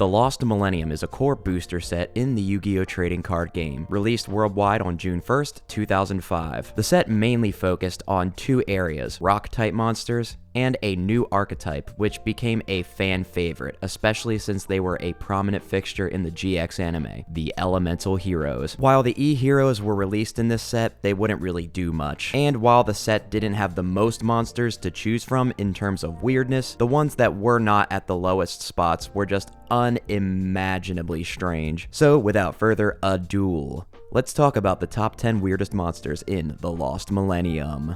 The Lost Millennium is a core booster set in the Yu-Gi-Oh! Trading card game, released worldwide on June 1st, 2005. The set mainly focused on two areas, rock-type monsters and a new archetype, which became a fan favorite, especially since they were a prominent fixture in the GX anime, the Elemental Heroes. While the E-Heroes were released in this set, they wouldn't really do much. And while the set didn't have the most monsters to choose from in terms of weirdness, the ones that were not at the lowest spots were just unimaginably strange. So without further ado, let's talk about the top 10 weirdest monsters in the Lost Millennium.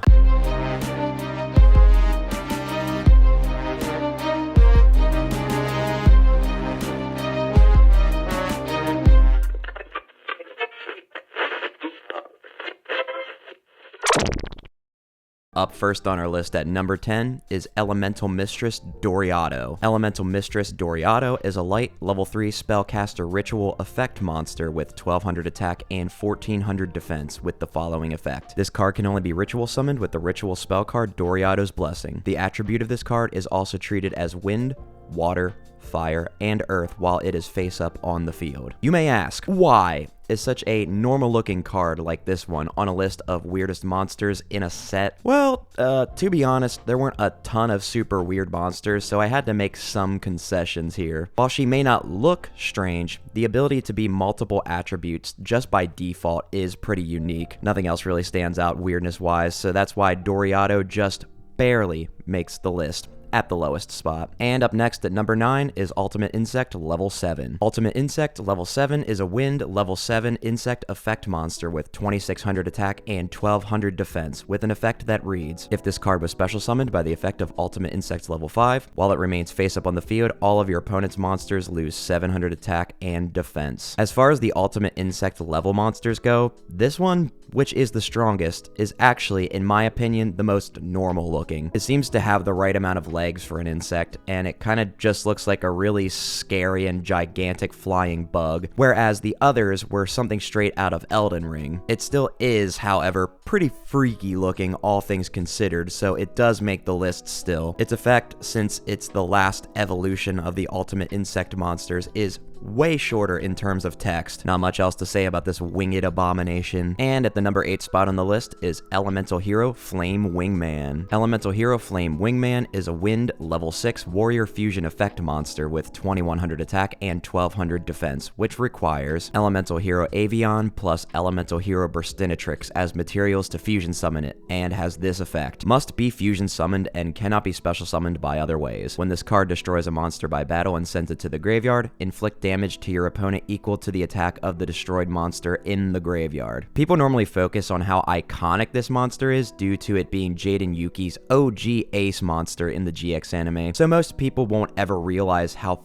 Up first on our list at number 10 is Elemental Mistress Doriado. Elemental Mistress Doriado is a light, level 3 spellcaster ritual effect monster with 1200 attack and 1400 defense with the following effect. This card can only be ritual summoned with the ritual spell card Doriado's Blessing. The attribute of this card is also treated as wind, water, fire, and earth while it is face up on the field. You may ask, why is such a normal looking card like this one on a list of weirdest monsters in a set? Well, to be honest, there weren't a ton of super weird monsters, so I had to make some concessions here. While she may not look strange, the ability to be multiple attributes just by default is pretty unique. Nothing else really stands out weirdness wise, so that's why Doriado just barely makes the list at the lowest spot. And up next at number 9 is Ultimate Insect level 7. Ultimate Insect level 7 is a wind level 7 insect effect monster with 2600 attack and 1200 defense with an effect that reads, if this card was special summoned by the effect of Ultimate Insect level 5, while it remains face up on the field, all of your opponent's monsters lose 700 attack and defense. As far as the Ultimate Insect level monsters go, this one, which is the strongest, is actually, in my opinion, the most normal looking. It seems to have the right amount of legs for an insect, and it kind of just looks like a really scary and gigantic flying bug, whereas the others were something straight out of Elden Ring. It still is, however, pretty freaky looking, all things considered, so it does make the list still. Its effect, since it's the last evolution of the Ultimate Insect monsters, is way shorter in terms of text. Not much else to say about this winged abomination. And at the number 8 spot on the list is Elemental Hero Flame Wingman. Elemental Hero Flame Wingman is a wind level 6 warrior fusion effect monster with 2100 attack and 1200 defense, which requires Elemental Hero Avion plus Elemental Hero Burstinatrix as materials to fusion summon it, and has this effect. Must be fusion summoned and cannot be special summoned by other ways. When this card destroys a monster by battle and sends it to the graveyard, inflict damage to your opponent equal to the attack of the destroyed monster in the graveyard. People normally focus on how iconic this monster is due to it being Jaden Yuki's OG ace monster in the GX anime, so most people won't ever realize how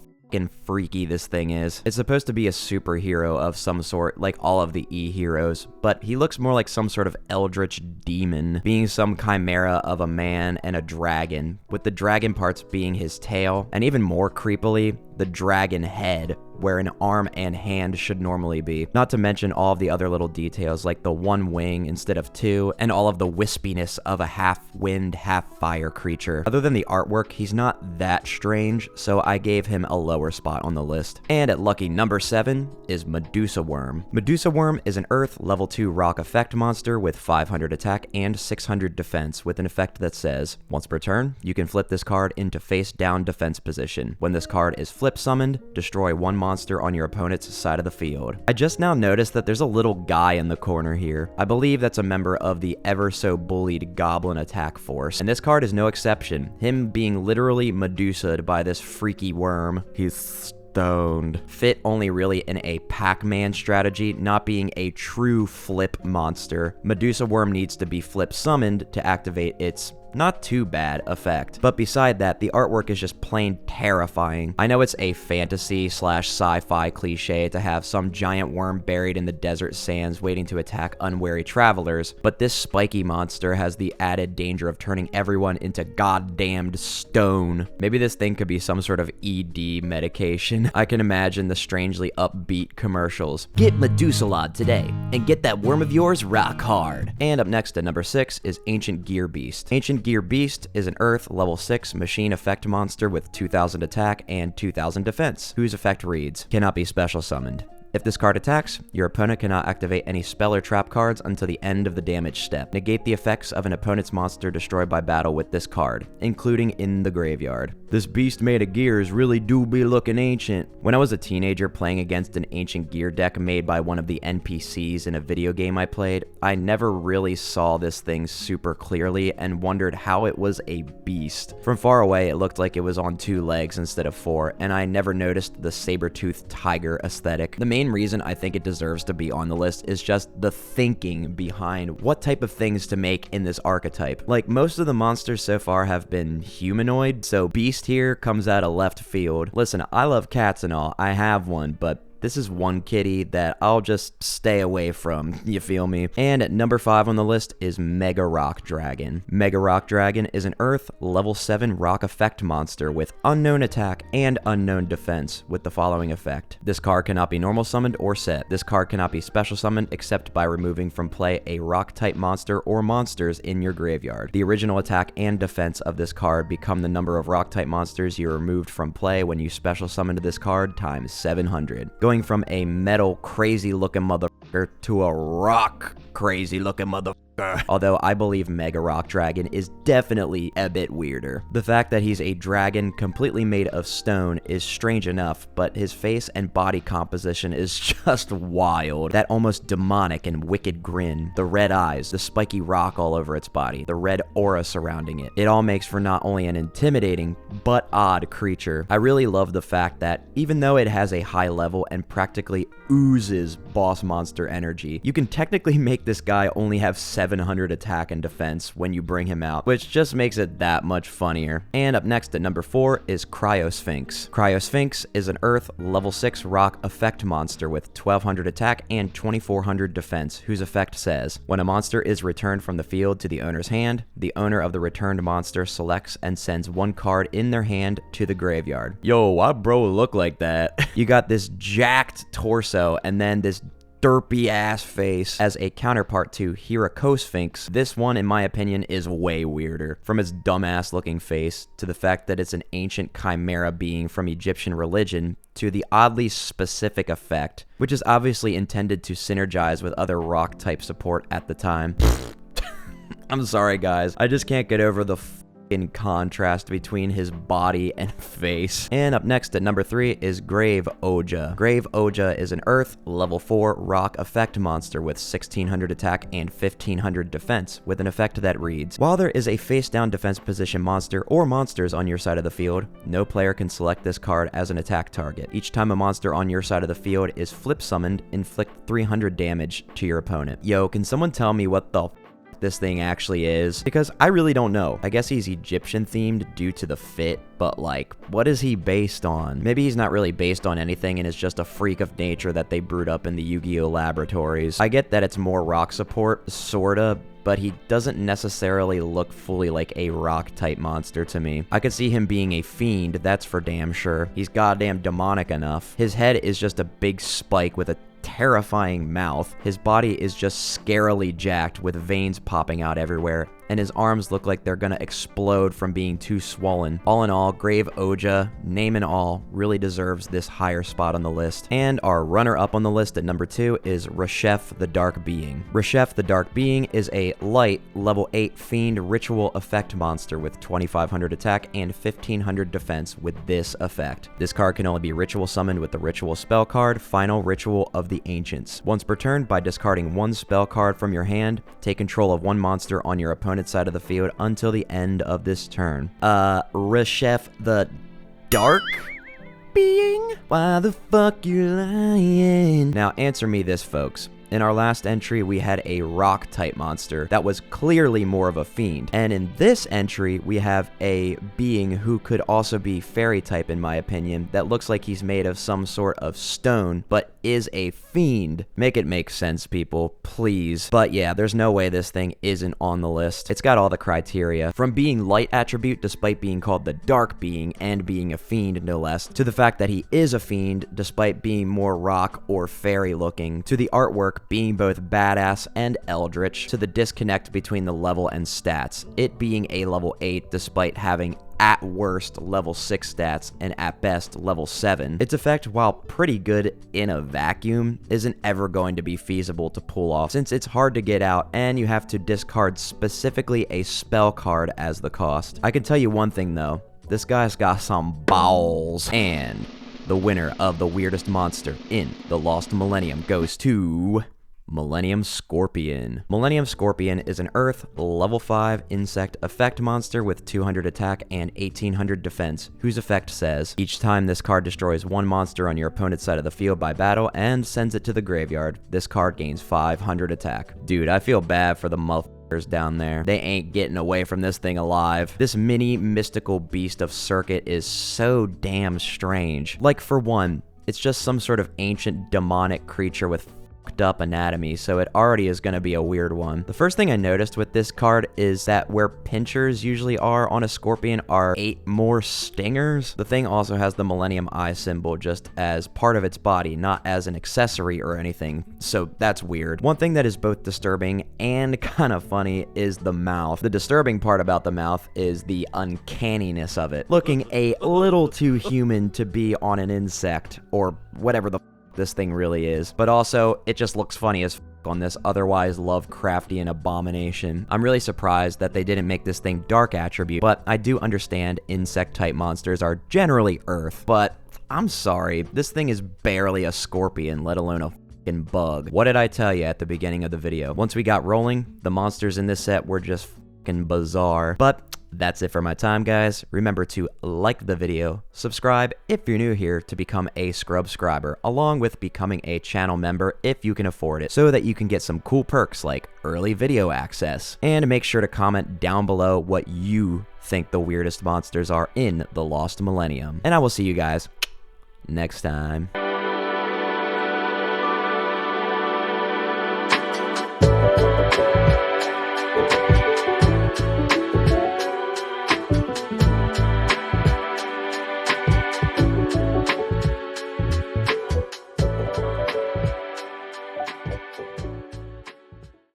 freaky this thing is. It's supposed to be a superhero of some sort, like all of the E-Heroes, but he looks more like some sort of eldritch demon, being some chimera of a man and a dragon, with the dragon parts being his tail, and even more creepily, the dragon head, where an arm and hand should normally be. Not to mention all of the other little details like the one wing instead of two, and all of the wispiness of a half-wind, half-fire creature. Other than the artwork, he's not that strange, so I gave him a lower spot on the list. And at lucky number 7 is Medusa Worm. Medusa Worm is an Earth level 2 rock effect monster with 500 attack and 600 defense with an effect that says, once per turn, you can flip this card into face down defense position. When this card is flip summoned, destroy one monster on your opponent's side of the field. I just now noticed that there's a little guy in the corner here. I believe that's a member of the ever so bullied Goblin attack force, and this card is no exception, him being literally Medusa'd by this freaky worm. He's stoned. Fit only really in a Pac-Man strategy, not being a true flip monster. Medusa Worm needs to be flip summoned to activate its not too bad effect. But beside that, the artwork is just plain terrifying. I know it's a fantasy slash sci-fi cliche to have some giant worm buried in the desert sands waiting to attack unwary travelers, but this spiky monster has the added danger of turning everyone into goddamned stone. Maybe this thing could be some sort of ED medication. I can imagine the strangely upbeat commercials. Get Medusalod today and get that worm of yours rock hard. And up next at number 6 is Ancient Gear Beast. Ancient Ancient Gear Beast is an Earth level 6 machine effect monster with 2000 attack and 2000 defense, whose effect reads, cannot be special summoned. If this card attacks, your opponent cannot activate any spell or trap cards until the end of the damage step. Negate the effects of an opponent's monster destroyed by battle with this card, including in the graveyard. This beast made of gears really do be looking ancient. When I was a teenager playing against an ancient gear deck made by one of the NPCs in a video game I played, I never really saw this thing super clearly and wondered how it was a beast. From far away, it looked like it was on 2 legs instead of 4, and I never noticed the saber-toothed tiger aesthetic. The main reason I think it deserves to be on the list is just the thinking behind what type of things to make in this archetype. Like, most of the monsters so far have been humanoid, so beast here comes out of left field. Listen, I love cats and all, I have one, but this is one kitty that I'll just stay away from, you feel me? And at number 5 on the list is Mega Rock Dragon. Mega Rock Dragon is an Earth level 7 rock effect monster with unknown attack and unknown defense with the following effect. This card cannot be normal summoned or set. This card cannot be special summoned except by removing from play a rock type monster or monsters in your graveyard. The original attack and defense of this card become the number of rock type monsters you removed from play when you special summoned this card times 700. Going from a metal crazy looking motherfucker to a rock crazy looking motherfucker. Although I believe Mega Rock Dragon is definitely a bit weirder. The fact that he's a dragon completely made of stone is strange enough, but his face and body composition is just wild. That almost demonic and wicked grin, the red eyes, the spiky rock all over its body, the red aura surrounding it. It all makes for not only an intimidating, but odd creature. I really love the fact that even though it has a high level and practically oozes boss monster energy, you can technically make this guy only have 700 attack and defense when you bring him out, which just makes it that much funnier. And up next at number 4 is Cryos Sphinx. Cryos Sphinx is an Earth level 6 rock effect monster with 1200 attack and 2400 defense, whose effect says, when a monster is returned from the field to the owner's hand, the owner of the returned monster selects and sends 1 card in their hand to the graveyard. Yo, why bro look like that? You got this jacked torso and then this derpy ass face as a counterpart to Cryos Sphinx. This one, in my opinion, is way weirder. From its dumbass looking face, to the fact that it's an ancient chimera being from Egyptian religion, to the oddly specific effect, which is obviously intended to synergize with other rock type support at the time. I'm sorry guys, I just can't get over the in contrast between his body and face. And up next at number 3 is Grave Ohja. Grave Ohja is an Earth level 4 rock effect monster with 1600 attack and 1500 defense with an effect that reads, while there is a face down defense position monster or monsters on your side of the field, no player can select this card as an attack target. Each time a monster on your side of the field is flip summoned, inflict 300 damage to your opponent. Yo, can someone tell me what the this thing actually is? Because I really don't know. I guess he's Egyptian themed due to the fit, but like, what is he based on? Maybe he's not really based on anything and is just a freak of nature that they brewed up in the Yu-Gi-Oh laboratories. I get that it's more rock support, sorta, but he doesn't necessarily look fully like a rock type monster to me. I could see him being a fiend, that's for damn sure. He's goddamn demonic enough. His head is just a big spike with a terrifying mouth. His body is just scarily jacked with veins popping out everywhere, and his arms look like they're gonna explode from being too swollen. All in all, Grave Ohja, name and all, really deserves this higher spot on the list. And our runner-up on the list at number 2 is Reshef the Dark Being. Reshef the Dark Being is a light, level 8 fiend ritual effect monster with 2500 attack and 1500 defense with this effect. This card can only be ritual summoned with the ritual spell card, Final Ritual of the Ancients. Once per turn, by discarding 1 spell card from your hand, take control of 1 monster on your opponent's side of the field until the end of this turn. Reshef the Dark Being? Why the fuck you lying? Now answer me this, folks. In our last entry, we had a rock type monster that was clearly more of a fiend. And in this entry, we have a being who could also be fairy type, in my opinion, that looks like he's made of some sort of stone, but is a fiend. Make it make sense, people, please. But yeah, there's no way this thing isn't on the list. It's got all the criteria, from being light attribute despite being called the Dark Being and being a fiend, no less, to the fact that he is a fiend despite being more rock or fairy looking, to the artwork Orc being both badass and eldritch, to the disconnect between the level and stats, it being a level 8 despite having at worst level 6 stats and at best level 7. Its effect, while pretty good in a vacuum, isn't ever going to be feasible to pull off since it's hard to get out and you have to discard specifically a spell card as the cost. I can tell you one thing though, this guy's got some balls. And the winner of the weirdest monster in the Lost Millennium goes to Millennium Scorpion. Millennium Scorpion is an Earth level 5 insect effect monster with 200 attack and 1800 defense, whose effect says, each time this card destroys one monster on your opponent's side of the field by battle and sends it to the graveyard, this card gains 500 attack. Dude, I feel bad for the motherfuckers down there. They ain't getting away from this thing alive. This mini mystical beast of circuit is so damn strange. Like, for one, it's just some sort of ancient demonic creature with up anatomy, so it already is going to be a weird one. The first thing I noticed with this card is that where pinchers usually are on a scorpion are 8 more stingers. The thing also has the Millennium Eye symbol just as part of its body, not as an accessory or anything, so that's weird. One thing that is both disturbing and kind of funny is the mouth. The disturbing part about the mouth is the uncanniness of it, looking a little too human to be on an insect or whatever the this thing really is, but also it just looks funny as on this otherwise Lovecraftian abomination. I'm really surprised that they didn't make this thing dark attribute, but I do understand insect type monsters are generally earth, but I'm sorry, this thing is barely a scorpion, let alone a fucking bug. What did I tell you at the beginning of the video? Once we got rolling, the monsters in this set were just fucking bizarre. But that's it for my time, guys. Remember to like the video, subscribe if you're new here to become a scrub-scriber, along with becoming a channel member if you can afford it, so that you can get some cool perks like early video access. And make sure to comment down below what you think the weirdest monsters are in the Lost Millennium. And I will see you guys next time.